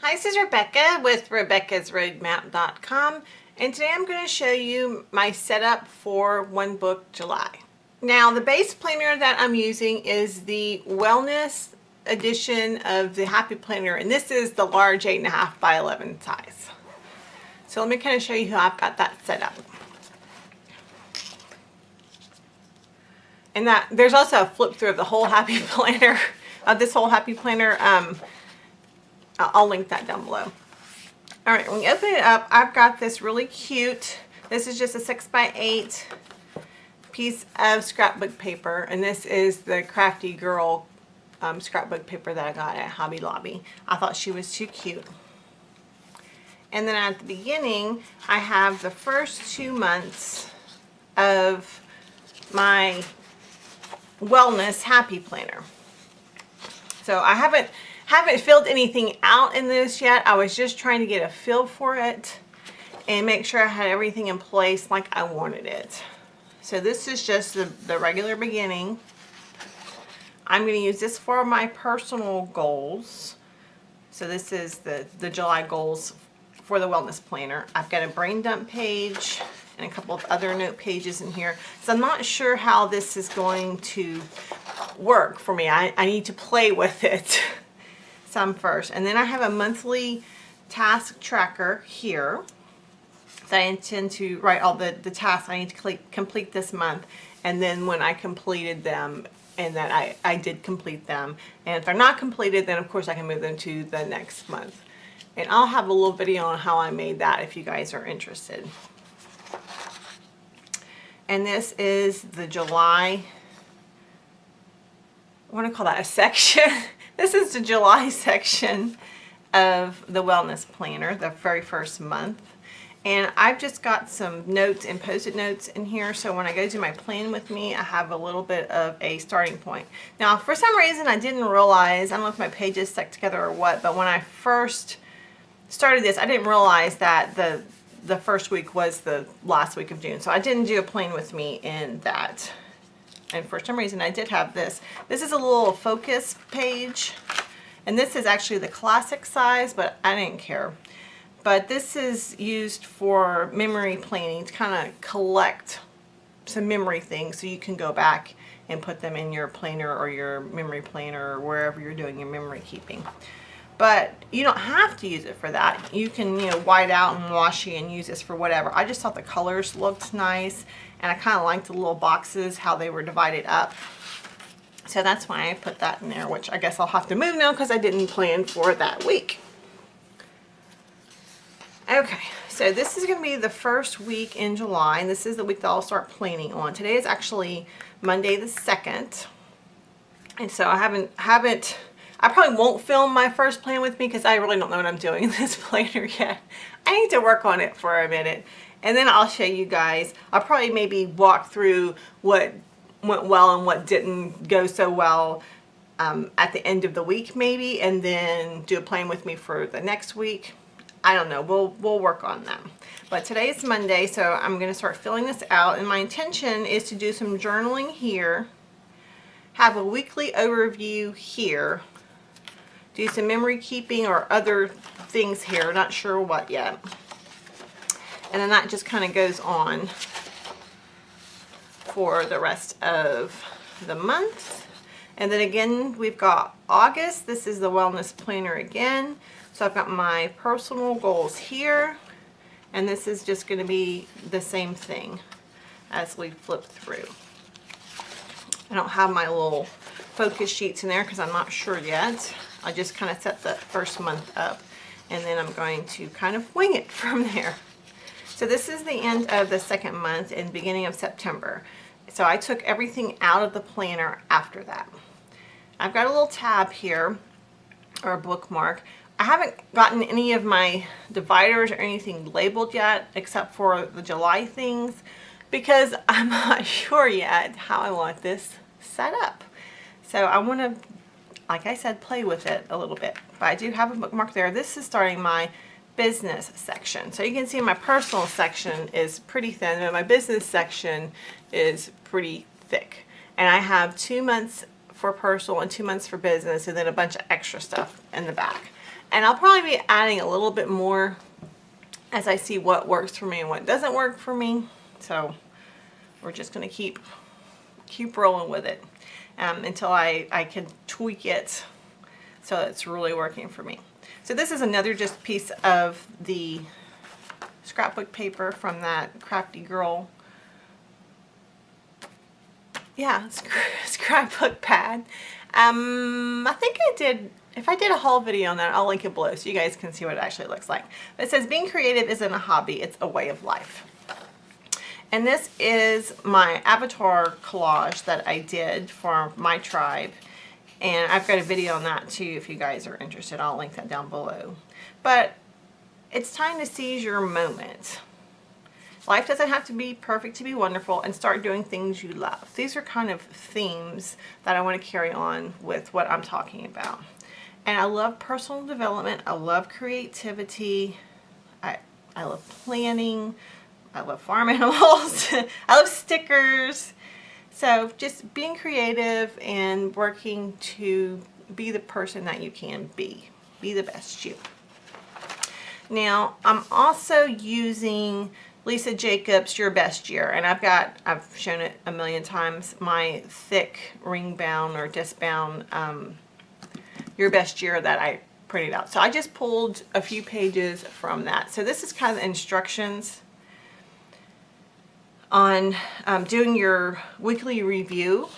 Hi, this is Rebecca with RebeccasRoadmap.com, and today I'm going to show you my setup for One Book July. Now, the base planner that I'm using is the Wellness edition of the Happy Planner, and this is the large 8.5 by 11 size. So let me kind of show you how I've got that set up. And that there's also a flip through of the whole Happy Planner, of this whole Happy Planner. I'll link that down below. All right, when you open it up, I've got this really cute, this is just a 6x8 piece of scrapbook paper, and this is the Crafty Girl scrapbook paper that I got at Hobby Lobby. I thought she was too cute. And then at the beginning, I have the first 2 months of my Wellness Happy Planner. So I haven't filled anything out in this yet. I was just trying to get a feel for it and make sure I had everything in place like I wanted it. So this is just the regular beginning. I'm going to use this for my personal goals. So this is the July goals for the Wellness Planner. I've got a brain dump page and a couple of other note pages in here. So I'm not sure how this is going to work for me. I need to play with it some first. And then I have a monthly task tracker here that I intend to write all the tasks I need to complete this month, and then when I completed them and that I did complete them. And if they're not completed, then of course I can move them to the next month. And I'll have a little video on how I made that if you guys are interested. And this is the July, I want to call that a section. This is the July section of the Wellness Planner, the very first month. And I've just got some notes and post-it notes in here, so when I go to my plan with me, I have a little bit of a starting point. Now, for some reason, I didn't realize, I don't know if my pages stuck together or what, but when I first started this, I didn't realize that the first week was the last week of June. So I didn't do a plan with me in that. And for some reason I did have this. This is a little focus page. And this is actually the classic size, but I didn't care. But this is used for memory planning to kind of collect some memory things so you can go back and put them in your planner or your memory planner or wherever you're doing your memory keeping. But you don't have to use it for that. You can, white out and washi and use this for whatever. I just thought the colors looked nice, and I kind of liked the little boxes, how they were divided up. So that's why I put that in there, which I guess I'll have to move now because I didn't plan for that week. Okay, so this is going to be the first week in July, and this is the week that I'll start planning on. Today is actually Monday the 2nd, and so I probably won't film my first plan with me because I really don't know what I'm doing in this planner yet. I need to work on it for a minute, and then I'll show you guys. I'll probably maybe walk through what went well and what didn't go so well at the end of the week maybe, and then do a plan with me for the next week. I don't know. We'll work on that. But today is Monday, so I'm going to start filling this out, and my intention is to do some journaling here, have a weekly overview here, do some memory keeping or other things here, not sure what yet. And then that just kind of goes on for the rest of the month. And then again, we've got August. This is the Wellness Planner again. So I've got my personal goals here, and this is just going to be the same thing as we flip through. I don't have my little focus sheets in there because I'm not sure yet. I just kind of set the first month up, and then I'm going to kind of wing it from there. So this is the end of the second month and beginning of September. So I took everything out of the planner after that. I've got a little tab here, or a bookmark. I haven't gotten any of my dividers or anything labeled yet except for the July things because I'm not sure yet how I want this set up. So I want to, like I said, play with it a little bit. But I do have a bookmark there. This is starting my business section. So you can see my personal section is pretty thin, but my business section is pretty thick. And I have 2 months for personal and 2 months for business, and then a bunch of extra stuff in the back. And I'll probably be adding a little bit more as I see what works for me and what doesn't work for me. So we're just going to keep rolling with it until I can tweak it so it's really working for me. So this is another just piece of the scrapbook paper from that Crafty girl. Yeah, scrapbook pad. I think I did, if I did a haul video on that, I'll link it below so you guys can see what it actually looks like. It says, being creative isn't a hobby, it's a way of life. And this is my avatar collage that I did for my tribe. And I've got a video on that too if you guys are interested. I'll link that down below. But it's time to seize your moment. Life doesn't have to be perfect to be wonderful, and start doing things you love. These are kind of themes that I want to carry on with what I'm talking about. And I love personal development. I love creativity. I love planning. I love farm animals. I love stickers. So just being creative and working to be the person that you can be. Be the best you. Now, I'm also using Lisa Jacobs' Your Best Year, and I've shown it a million times, my thick ring bound or disc bound Your Best Year that I printed out. So I just pulled a few pages from that. So this is kind of instructions on doing your weekly review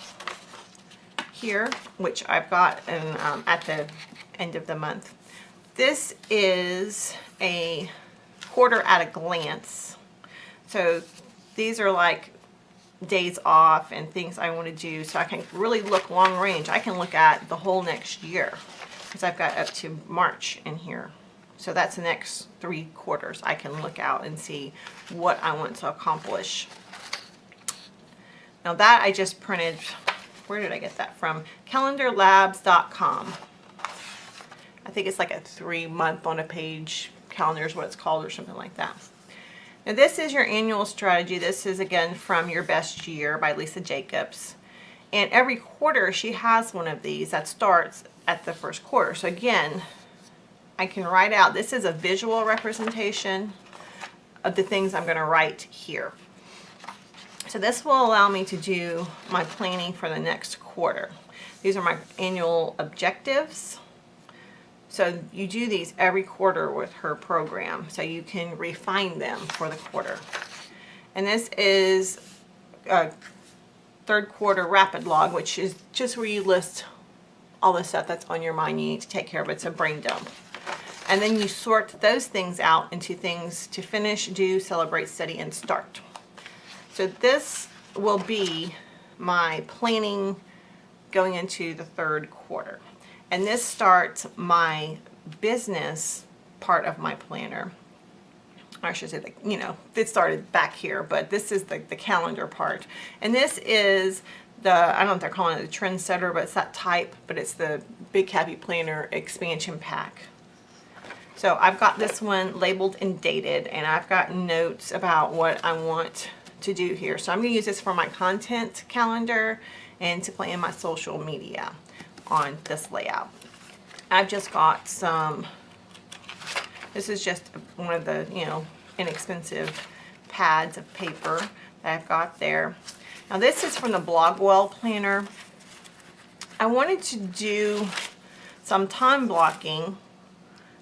here, which I've got at the end of the month. This is a quarter at a glance. So these are like days off and things I want to do, so I can really look long range. I can look at the whole next year because I've got up to March in here. So that's the next 3 quarters. I can look out and see what I want to accomplish. Now that I just printed, where did I get that from? calendarlabs.com. I think it's like a 3-month on a page calendar is what it's called, or something like that. Now this is your annual strategy. This is again from Your Best Year by Lisa Jacobs. And every quarter she has one of these that starts at the first quarter. So again, I can write out, this is a visual representation of the things I'm going to write here. So this will allow me to do my planning for the next quarter. These are my annual objectives. So you do these every quarter with her program, so you can refine them for the quarter. And this is a 3rd quarter rapid log, which is just where you list all the stuff that's on your mind you need to take care of. It's a brain dump. And then you sort those things out into things to finish, do, celebrate, study, and start. So this will be my planning going into the 3rd quarter. And this starts my business part of my planner. I should say, you know, it started back here, but this is the calendar part. And this is the, I don't know if they're calling it the trendsetter, but it's that type, but it's the Big Happy Planner expansion pack. So I've got this one labeled and dated, and I've got notes about what I want to do here. So I'm going to use this for my content calendar and to plan my social media on this layout. I've just got some, this is just one of the, you know, inexpensive pads of paper that I've got there. Now this is from the Blogwell planner. I wanted to do some time blocking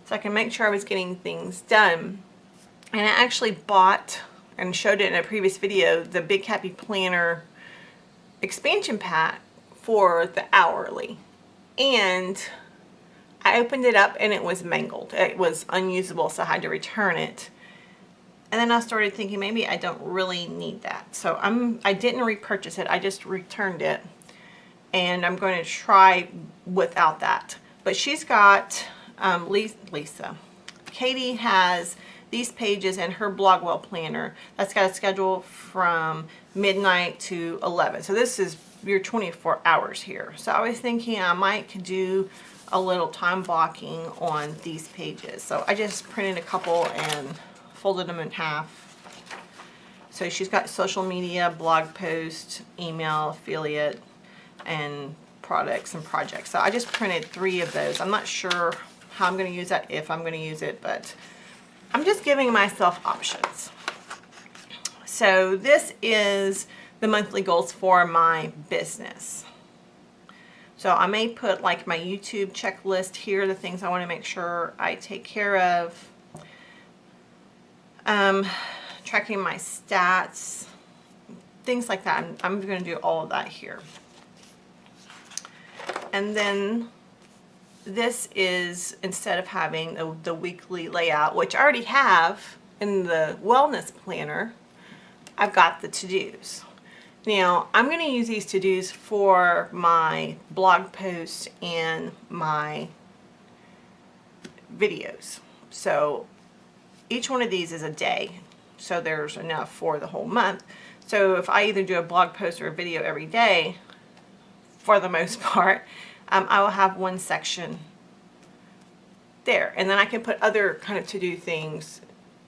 so I can make sure I was getting things done. And I actually bought and showed it in a previous video, the Big Happy Planner expansion pack for the hourly. And I opened it up and it was mangled. It was unusable, so I had to return it. And then I started thinking maybe I don't really need that. So I didn't repurchase it, I just returned it. And I'm going to try without that. But she's got, Lisa, Katie has these pages in her Blogwell planner that's got a schedule from midnight to 11. So this is your 24 hours here. So I was thinking I might do a little time blocking on these pages. So I just printed a couple and folded them in half. So she's got social media, blog post, email, affiliate, and products and projects. So I just printed 3 of those. I'm not sure how I'm going to use that, if I'm going to use it, but I'm just giving myself options. So this is the monthly goals for my business. So I may put like my YouTube checklist here, the things I want to make sure I take care of. Tracking my stats, things like that. I'm going to do all of that here. And then this is, instead of having the weekly layout, which I already have in the wellness planner, I've got the to-dos. Now, I'm going to use these to-dos for my blog posts and my videos. So each one of these is a day, so there's enough for the whole month. So if I either do a blog post or a video every day, for the most part, I will have one section there. And then I can put other kind of to-do things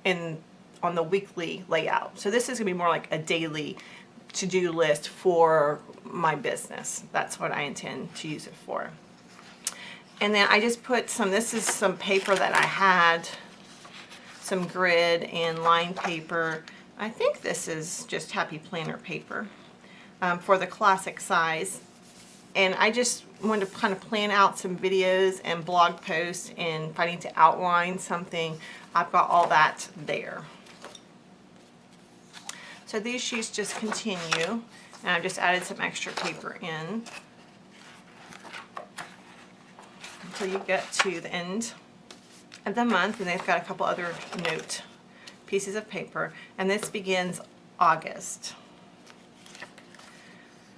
in on the weekly layout. So this is going to be more like a daily to-do list for my business. That's what I intend to use it for. And then I just put some, this is some paper that I had, some grid and line paper. I think this is just Happy Planner paper for the classic size. And I just wanted to kind of plan out some videos and blog posts, and if I need to outline something, I've got all that there. So these sheets just continue, and I've just added some extra paper in until you get to the end of the month, and they've got a couple other note pieces of paper, and this begins August.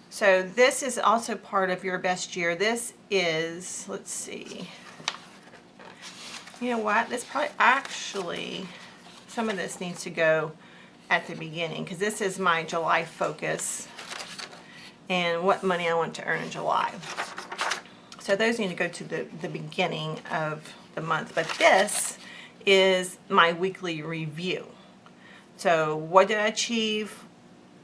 So this is also part of your best year. This is, let's see, you know what, this probably actually, some of this needs to go at the beginning, because this is my July focus and what money I want to earn in July. So those need to go to the beginning of the month. But this is my weekly review. So what did I achieve?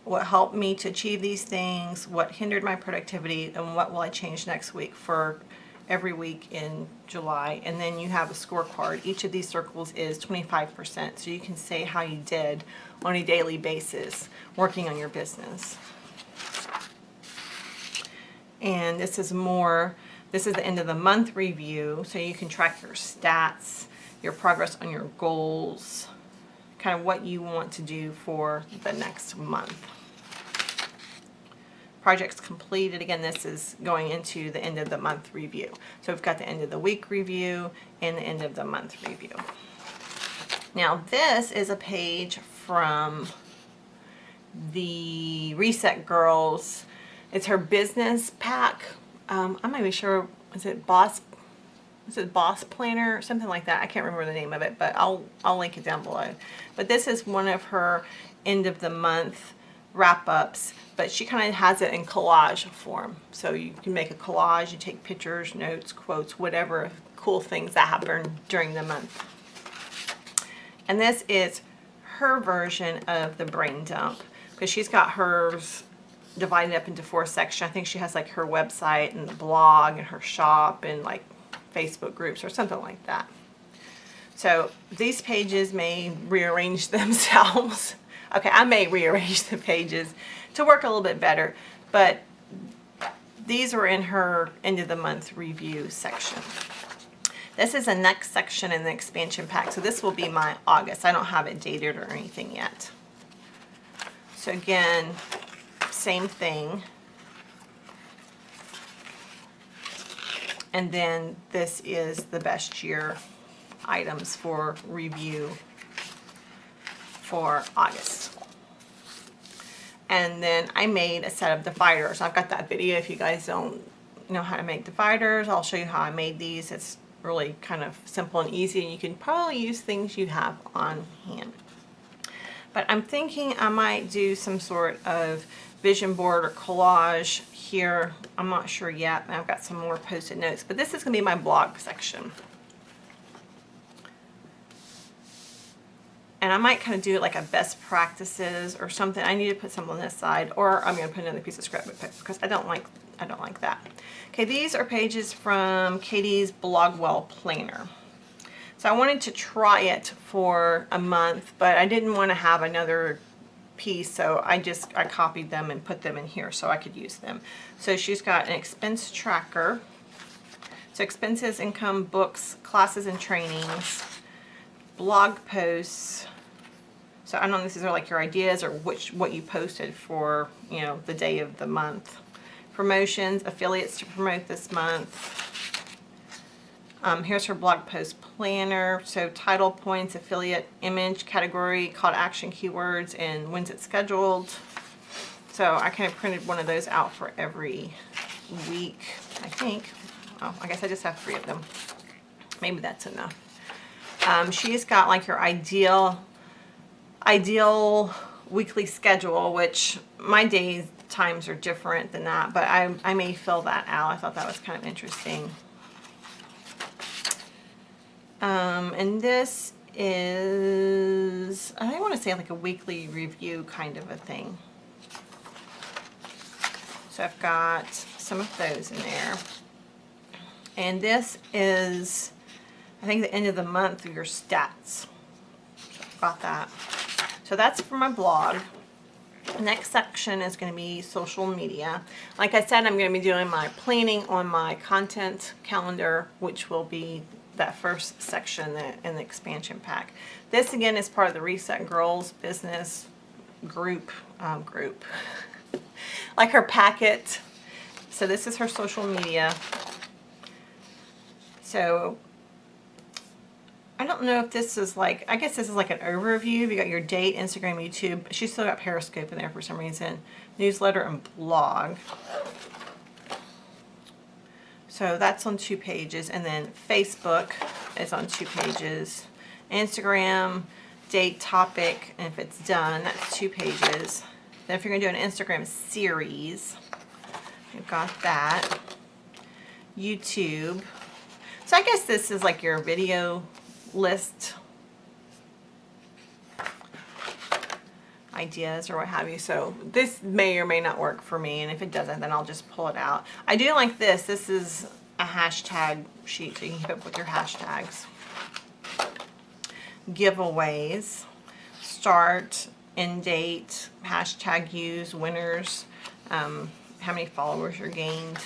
What helped me to achieve these things? What hindered my productivity? And what will I change next week for every week in July? And then you have a scorecard. Each of these circles is 25%. So you can say how you did on a daily basis working on your business. And this is more, this is the end of the month review, so you can track your stats, your progress on your goals, kind of what you want to do for the next month. Projects completed, again, this is going into the end of the month review. So we've got the end of the week review and the end of the month review. Now this is a page from the Reset Girls. It's her business pack. I'm not even sure, is it Boss Planner or something like that? I can't remember the name of it, but I'll link it down below. But this is one of her end of the month wrap-ups, but she kind of has it in collage form. So you can make a collage, you take pictures, notes, quotes, whatever cool things that happen during the month. And this is her version of the brain dump, because she's got hers divided up into 4 sections. I think she has like her website and the blog and her shop and like Facebook groups or something like that. So these pages may rearrange themselves. Okay, I may rearrange the pages to work a little bit better, but these were in her end of the month review section. This is the next section in the expansion pack, so this will be my August. I don't have it dated or anything yet. So again, same thing. And then this is the best year items for review for August. And then I made a set of dividers. I've got that video. If you guys don't know how to make dividers, I'll show you how I made these. It's really kind of simple and easy, and you can probably use things you have on hand. But I'm thinking I might do some sort of vision board or collage here. I'm not sure yet. I've got some more post-it notes, but this is going to be my blog section. And I might kind of do it like a best practices or something. I need to put some on this side, or I'm going to put another piece of scrapbook paper because I don't like I don't like that. Okay, these are pages from Katie's Blogwell Planner. So I wanted to try it for a month, but I didn't want to have another piece, so I copied them and put them in here so I could use them. So she's got an expense tracker. So expenses, income, books, classes and trainings, blog posts. So I don't know if these are like your ideas or what you posted for, you know, the day of the month. Promotions, affiliates to promote this month. Here's her blog post planner. So title, points, affiliate, image, category, call to action, keywords, and when's it scheduled. So I kind of printed one of those out for every week, I think. Oh, I guess I just have 3 of them. Maybe that's enough. She's got like your ideal weekly schedule, which my days times are different than that, but I may fill that out. I thought that was kind of interesting. And this is, I want to say like a weekly review kind of a thing. So I've got some of those in there. And this is, I think, the end of the month of your stats. So I've got that. So that's for my blog. The next section is going to be social media. Like I said, I'm going to be doing my planning on my content calendar, which will be that first section in the expansion pack. This again is part of the Reset Girls business group, like her packet. So this is her social media. So I don't know if this is like, I guess this is like an overview. You got your date, Instagram, YouTube. She's still got Periscope in there for some reason. Newsletter and blog. So that's on 2 pages. And then Facebook is on 2 pages. Instagram, date, topic, and if it's done, that's 2 pages. Then if you're going to do an Instagram series, you've got that. YouTube. So I guess this is like your video list ideas or what have you. So this may or may not work for me, and if it doesn't, then I'll just pull it out. I do like this. This is a hashtag sheet, so you can keep up with your hashtags. Giveaways, start, end date, hashtag use, winners, how many followers you gained.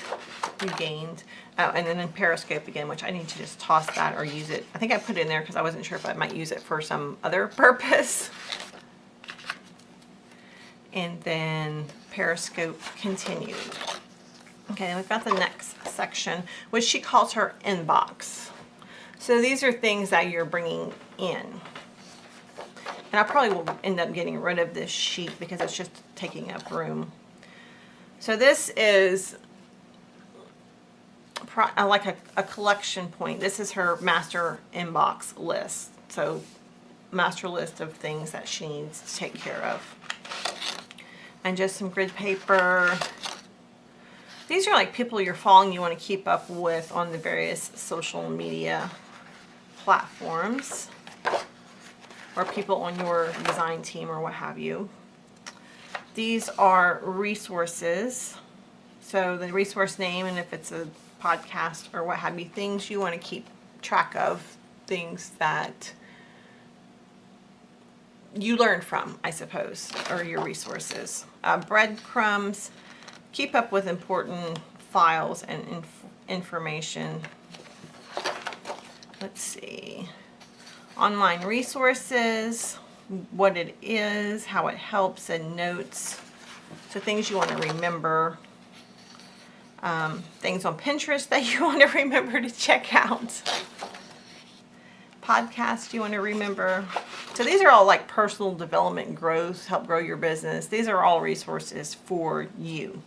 And then in Periscope again, which I need to just toss that or use it. I think I put it in there because I wasn't sure if I might use it for some other purpose. And then Periscope continued. Okay, we've got the next section, which she calls her inbox. So these are things that you're bringing in. And I probably will end up getting rid of this sheet because it's just taking up room. So this is like a collection point. This is her master inbox list. So master list of things that she needs to take care of. And just some grid paper. These are like people you're following you want to keep up with on the various social media platforms, or people on your design team or what have you. These are resources. So the resource name, and if it's a podcast or what have you, things you want to keep track of, things that you learn from, I suppose, or your resources. Breadcrumbs, keep up with important files and information. Let's see. Online resources, what it is, how it helps, and notes. So things you want to remember. Things on Pinterest that you want to remember to check out. Podcasts you want to remember. So these are all like personal development growth, help grow your business. These are all resources for you.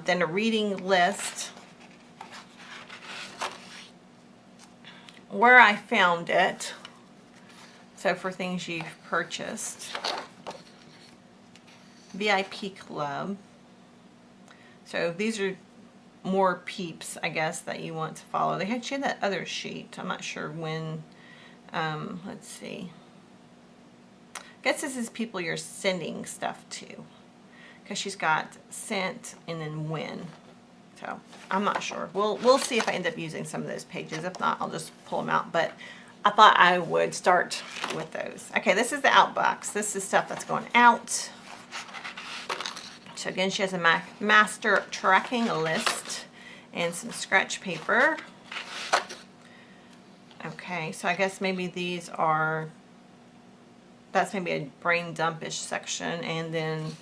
Then a reading list. Where I found it. So for things you've purchased. VIP club. So these are more peeps, I guess, that you want to follow. They had that other sheet. I'm not sure when. Let's see. I guess this is people you're sending stuff to, because she's got sent and then when. So I'm not sure. We'll see if I end up using some of those pages. If not, I'll just pull them out. But I thought I would start with those. Okay, this is the out box. This is stuff that's going out. So again, she has a master tracking list and some scratch paper. Okay, so I guess maybe these are, that's maybe a brain dump-ish section, and then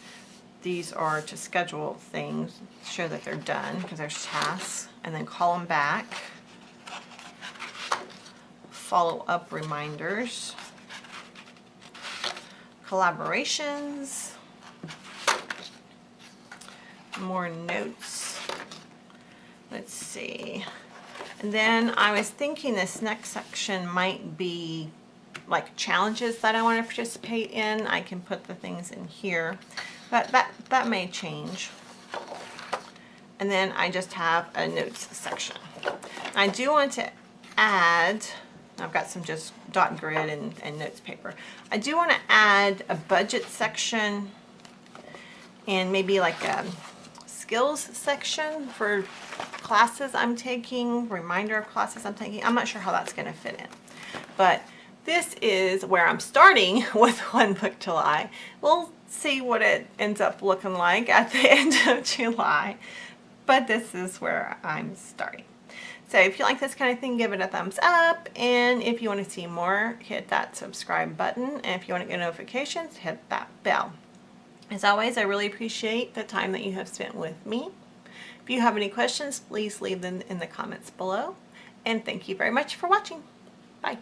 these are to schedule things, show that they're done, because there's tasks, and then call them back. Follow-up reminders. Collaborations. More notes. Let's see. And then I was thinking this next section might be like challenges that I want to participate in. I can put the things in here, but that may change. And then I just have a notes section. I do want to add, I've got some just dot grid and notes paper. I do want to add a budget section and maybe like a skills section for classes I'm taking, reminder of classes I'm taking. I'm not sure how that's going to fit in, but this is where I'm starting with One Book July. We'll see what it ends up looking like at the end of July, but this is where I'm starting. So if you like this kind of thing, give it a thumbs up, and if you want to see more, hit that subscribe button, and if you want to get notifications, hit that bell. As always, I really appreciate the time that you have spent with me. If you have any questions, please leave them in the comments below. And thank you very much for watching. Bye.